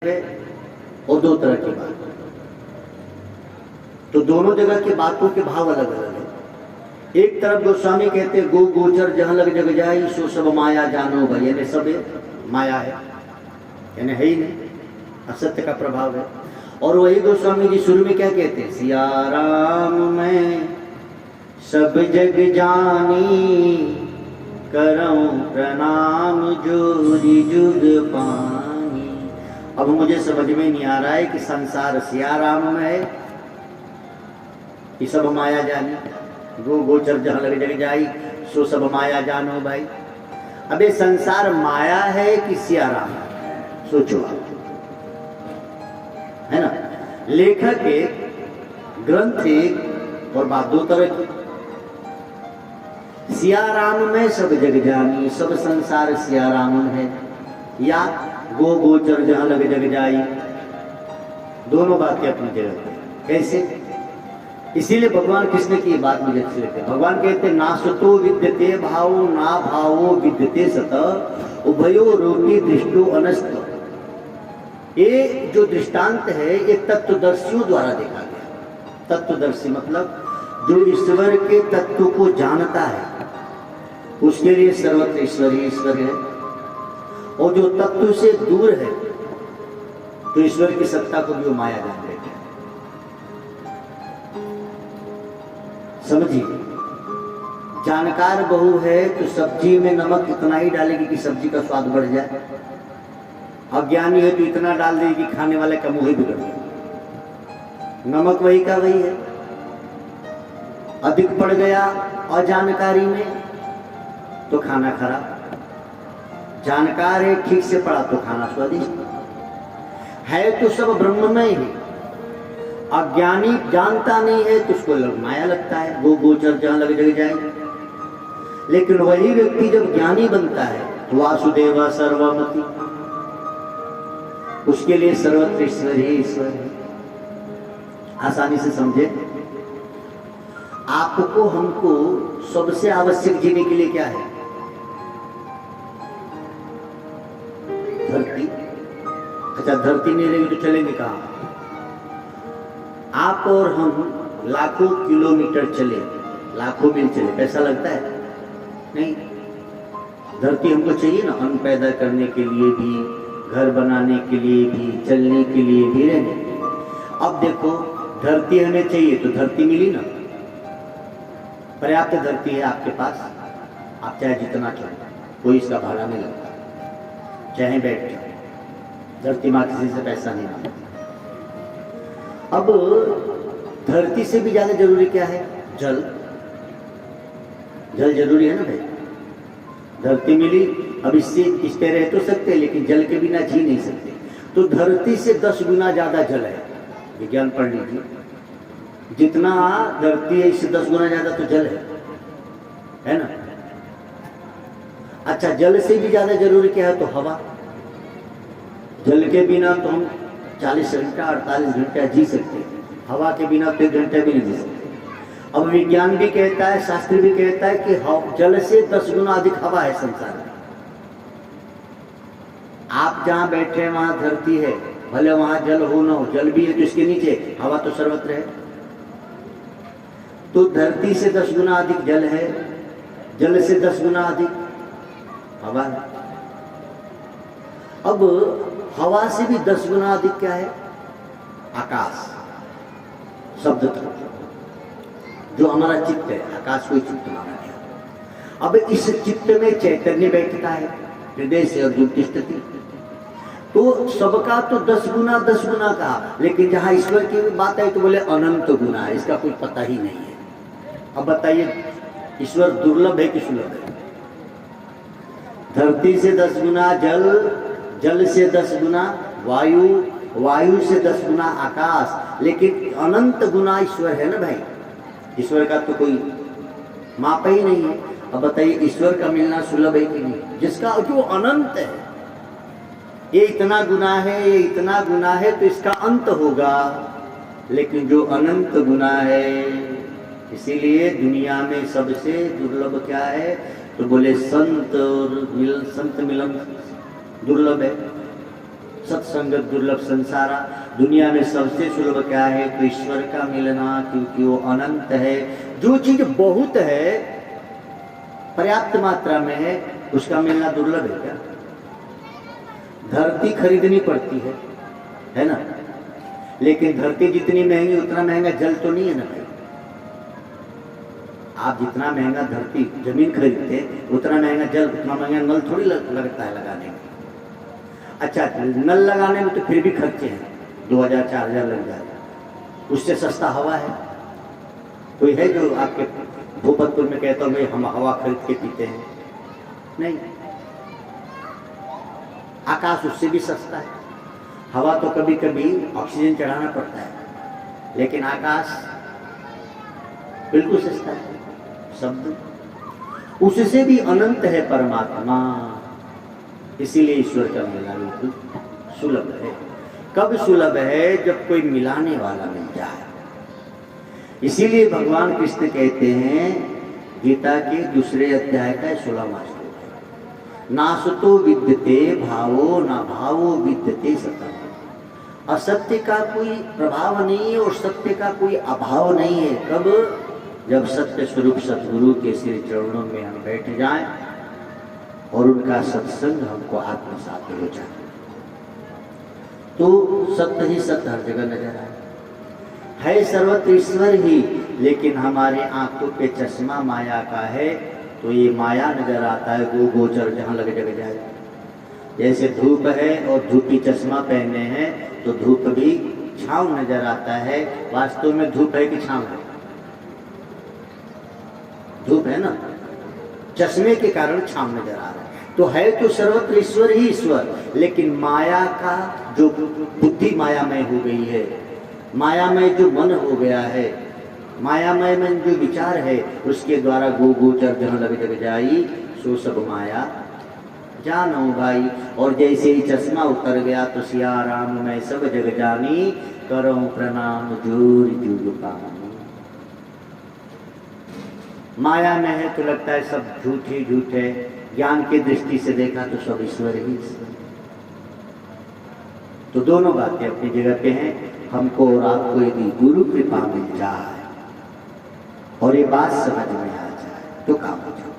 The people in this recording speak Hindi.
और दो तरह की बात, तो दोनों जगह की बातों के भाव अलग अलग है। एक तरफ गोस्वामी कहते गो गोचर जहां लग जग जाई सो सब माया जानो भाई, यानी सब माया है, यानी है ही नहीं, असत्य का प्रभाव है। और वही गोस्वामी जी शुरू में क्या कहते हैं, सिया राम मैं सब जग जानी करऊं प्रणाम जोरी जुग पानी। अब मुझे समझ में नहीं आ रहा है कि संसार सिया राम में है कि सब माया जानी, गो गोचर जहां लग जग जाई सो सब माया जानो भाई। अबे संसार माया है कि सिया राम है, सोचो आप, है ना। लेखक एक, ग्रंथ एक, और बात दो तरह की। सिया राम में सब जग जानी, सब संसार सिया राम में है, या गो गोचर जहां लग जग जाई, दोनों बातें अपनी जगह पे। कैसे? इसीलिए भगवान कृष्ण की बात मुझे अच्छी लगती है। भगवान कहते ना सतो विद्यते भावो ना भावो विद्यते सत उभयो रोटी दृष्टो अनस्त। ये जो दृष्टांत है ये तत्वदर्शियों द्वारा देखा गया। तत्वदर्शी मतलब जो ईश्वर के तत्व को जानता है उसके लिए सर्वत्र ईश्वर ही ईश्वर है, और जो तत्व से दूर है तो ईश्वर की सत्ता को भी वो माया जान लेते हैं। समझिए, जानकार बहू है तो सब्जी में नमक इतना ही डालेगी कि सब्जी का स्वाद बढ़ जाए, अज्ञानी है तो इतना डाल देगी कि खाने वाले का मुंह ही बिगड़ जाए। नमक वही का वही है, अधिक पड़ गया अजानकारी में तो खाना खराब, जानकार है ठीक से पड़ा तो खाना स्वादिष्ट है। तो सब ब्रह्म में ही, अज्ञानी जानता नहीं है तो उसको माया लगता है, वो गोचर जहां लग जग जाए। लेकिन वही व्यक्ति जब ज्ञानी बनता है तो वासुदेव सर्वमति, उसके लिए सर्वत्र ईश्वर ही ईश्वर है। आसानी से समझे, आपको हमको सबसे आवश्यक जीने के लिए क्या है? धरती। अच्छा, धरती नहीं रहेगी तो चलेंगे कहां? आप और हम लाखों किलोमीटर चले, लाखों मील चले, पैसा लगता है? नहीं। धरती हमको चाहिए ना, अन्न पैदा करने के लिए भी, घर बनाने के लिए भी, चलने के लिए भी, रहने के लिए। अब देखो, धरती हमें चाहिए तो धरती मिली ना, पर्याप्त धरती है आपके पास, आप चाहे जितना चाहो, कोई इसका भाड़ा नहीं लगता, चाहे बैठ जाओ, धरती मां किसी से पैसा नहीं मांगती। अब धरती से भी ज्यादा जरूरी क्या है? जल। जल जरूरी है ना भाई। धरती मिली, अब इससे इस पे रह तो सकते हैं लेकिन जल के बिना जी नहीं सकते, तो धरती से 10 गुना ज्यादा जल है। विज्ञान पढ़ लीजिए, जितना धरती है इससे 10 गुना ज्यादा तो जल है ना। अच्छा, जल से भी ज्यादा जरूरी क्या है? तो हवा। जल के बिना तो हम 40 घंटा 48 घंटा जी सकते हैं, हवा के बिना तो 1 घंटा भी नहीं जी सकते। अब विज्ञान भी कहता है, शास्त्र भी कहता है कि जल से 10 गुना अधिक हवा है संसार में। आप जहां बैठे हैं वहां धरती है, भले वहां जल हो ना हो, जल भी है तो इसके नीचे हवा तो सर्वत्र है। तो धरती से 10 गुना अधिक जल है, जल से 10 गुना अधिक हवा है। अब हवा से भी 10 गुना अधिक क्या है? आकाश। शब्द तत्व जो हमारा चित्त है, आकाश को चित्त माना गया। अब इस चित्त में चैतन्य बैठता है, हृदय से अर्जुन तिष्ठति, तो सबका तो 10 गुना कहा, लेकिन जहां ईश्वर की बात है तो बोले अनंत गुना है, इसका कोई पता ही नहीं है। अब बताइए, ईश्वर दुर्लभ है कि सुलभ है? धरती से 10 गुना जल, जल से 10 गुना वायु, वायु से 10 गुना आकाश, लेकिन अनंत गुना ईश्वर है ना भाई। ईश्वर का तो कोई माप ही नहीं है। अब बताइए, ईश्वर का मिलना सुलभ है कि नहीं? जिसका जो अनंत है, ये इतना गुना है, ये इतना गुना है तो इसका अंत होगा, लेकिन जो अनंत गुना है, इसीलिए दुनिया में सबसे दुर्लभ क्या है? तो बोले संत और संत मिलन दुर्लभ है। सत्संगत दुर्लभ संसारा। दुनिया में सबसे सुलभ क्या है? तो ईश्वर का मिलना, क्योंकि वो अनंत है। जो चीज बहुत है, पर्याप्त मात्रा में है, उसका मिलना दुर्लभ है क्या? धरती खरीदनी पड़ती है ना? लेकिन धरती जितनी महंगी उतना महंगा जल तो नहीं है ना भाई। आप जितना महंगा धरती जमीन खरीदते उतना महंगा जल, उतना महंगा नल थोड़ी लगता है लगाने में। अच्छा, नल लगाने में तो फिर भी खर्चे हैं, 2000-4000 लग जाएगा। उससे सस्ता हवा है। कोई है जो आपके भूपतपुर में कहता हूँ हम हवा खरीद के पीते हैं? नहीं। आकाश उससे भी सस्ता है। हवा तो कभी कभी ऑक्सीजन चढ़ाना पड़ता है, लेकिन आकाश बिल्कुल सस्ता है। शब्द उससे भी अनंत है परमात्मा। इसीलिए ईश्वर का मिलना बिल्कुल सुलभ है। कब सुलभ है? जब कोई मिलाने वाला मिल जाए। इसीलिए भगवान कृष्ण कहते हैं गीता के दूसरे अध्याय का 16वां श्लोक, नासतो विद्यते भावो ना भावो विद्यते सतः। असत्य का कोई प्रभाव नहीं है और सत्य का कोई अभाव नहीं है। कब? जब सत्य स्वरूप सतगुरु के श्री चरणों में हम बैठ जाएं और उनका सत्संग हमको आत्मसात हो जाए, तो सत्य ही सत्य हर जगह नजर आए। है सर्वत्र ईश्वर ही, लेकिन हमारे आंखों पे चश्मा माया का है, तो ये माया नजर आता है गो गोचर जहां लग जग जाए। जैसे धूप है और धूपी चश्मा पहने हैं, तो धूप भी छांव नजर आता है। वास्तव में धूप है कि छांव है? धूप है ना, चश्मे के कारण छांव नजर आ रहा है। तो है तो सर्वत्र ईश्वर ही ईश्वर, लेकिन माया का जो बुद्धि मायामय हो गई है, मायामय जो मन हो गया है, मायामय में जो विचार है, उसके द्वारा गो गोचर जहाँ लग जग जाई सो सब माया जानो भाई। और जैसे ही चश्मा उतर गया तो सिया राम मैं सब जग जानी, करो प्रणाम जोर जुग पानी। माया में है तो लगता है सब झूठ ही झूठ है, ज्ञान की दृष्टि से देखा तो सब ईश्वर ही ईश्वर। तो दोनों बातें अपनी जगह पे हैं। हमको और आपको यदि गुरु कृपा मिल जाए और ये बात समझ में आ जाए तो काम हो जाए।